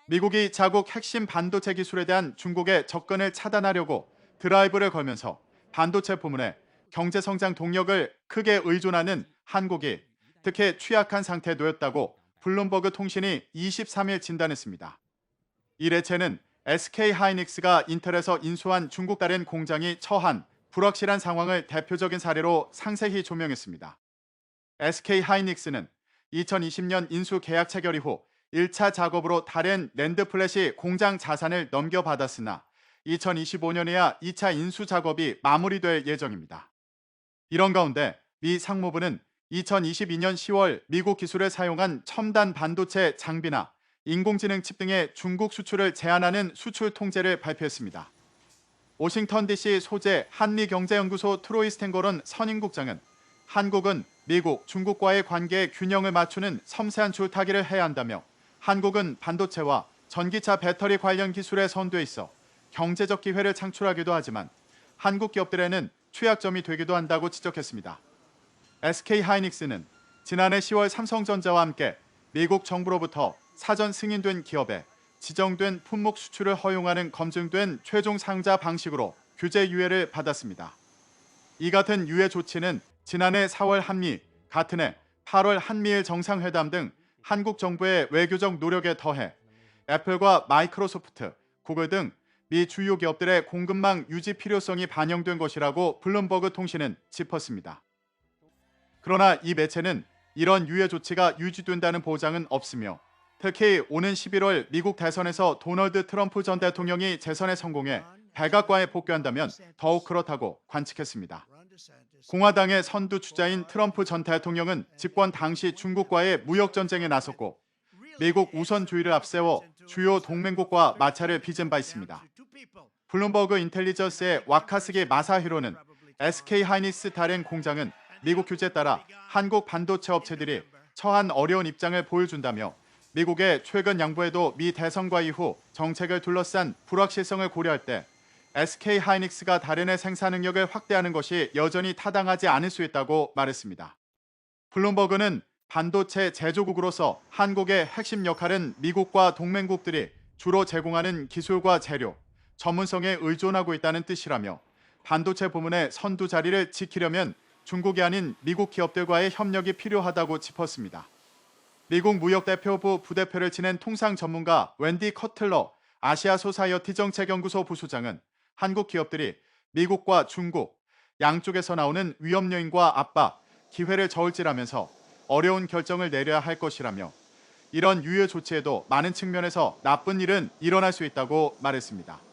미국이 자국 핵심 반도체 기술에 대한 중국의 접근을 차단하려고 드라이브를 걸면서 반도체 부문에 경제 성장 동력을 크게 의존하는 한국이 특히 취약한 상태에 놓였다고 블룸버그 통신이 23일 진단했습니다. 이 매체는 SK 하이닉스가 인텔에서 인수한 중국 다른 공장이 처한 불확실한 상황을 대표적인 사례로 상세히 조명했습니다. SK 하이닉스는 2020년 인수 계약 체결 이후 1차 작업으로 다른 랜드 플래시 공장 자산을 넘겨받았으나 2025년에야 2차 인수 작업이 마무리될 예정입니다. 이런 가운데 미 상무부는 2022년 10월 미국 기술을 사용한 첨단 반도체 장비나 인공지능 칩 등의 중국 수출을 제한하는 수출 통제를 발표했습니다. 워싱턴 DC 소재 한미경제연구소 트로이 스탠거론 선임국장은 한국은 미국, 중국과의 관계의 균형을 맞추는 섬세한 줄타기를 해야 한다며 한국은 반도체와 전기차 배터리 관련 기술에 선두에 있어 경제적 기회를 창출하기도 하지만 한국 기업들에는 취약점이 되기도 한다고 지적했습니다. SK 하이닉스는 지난해 10월 삼성전자와 함께 미국 정부로부터 사전 승인된 기업에 지정된 품목 수출을 허용하는 검증된 최종 상자 방식으로 규제 유예를 받았습니다. 이 같은 유예 조치는 지난해 4월 한미, 같은 해 8월 한미일 정상회담 등 한국 정부의 외교적 노력에 더해 애플과 마이크로소프트, 구글 등 미 주요 기업들의 공급망 유지 필요성이 반영된 것이라고 블룸버그 통신은 짚었습니다. 그러나 이 매체는 이런 유예 조치가 유지된다는 보장은 없으며 특히 오는 11월 미국 대선에서 도널드 트럼프 전 대통령이 재선에 성공해 백악관에 복귀한다면 더욱 그렇다고 관측했습니다. 공화당의 선두 주자인 트럼프 전 대통령은 집권 당시 중국과의 무역 전쟁에 나섰고 미국 우선주의를 앞세워 주요 동맹국과 마찰을 빚은 바 있습니다. 블룸버그 인텔리전스의 와카스기 마사히로는 SK 하이닉스 다른 공장은 미국 규제에 따라 한국 반도체 업체들이 처한 어려운 입장을 보여준다며 미국의 최근 양보에도 미 대선과 이후 정책을 둘러싼 불확실성을 고려할 때 SK 하이닉스가 다른의 생산 능력을 확대하는 것이 여전히 타당하지 않을 수 있다고 말했습니다. 블룸버그는 반도체 제조국으로서 한국의 핵심 역할은 미국과 동맹국들이 주로 제공하는 기술과 재료, 전문성에 의존하고 있다는 뜻이라며 반도체 부문의 선두 자리를 지키려면 중국이 아닌 미국 기업들과의 협력이 필요하다고 짚었습니다. 미국 무역대표부 부대표를 지낸 통상 전문가 웬디 커틀러 아시아 소사이어티 정책연구소 부소장은 한국 기업들이 미국과 중국 양쪽에서 나오는 위험 요인과 압박, 기회를 저울질하면서 어려운 결정을 내려야 할 것이라며 이런 유예 조치에도 많은 측면에서 나쁜 일은 일어날 수 있다고 말했습니다.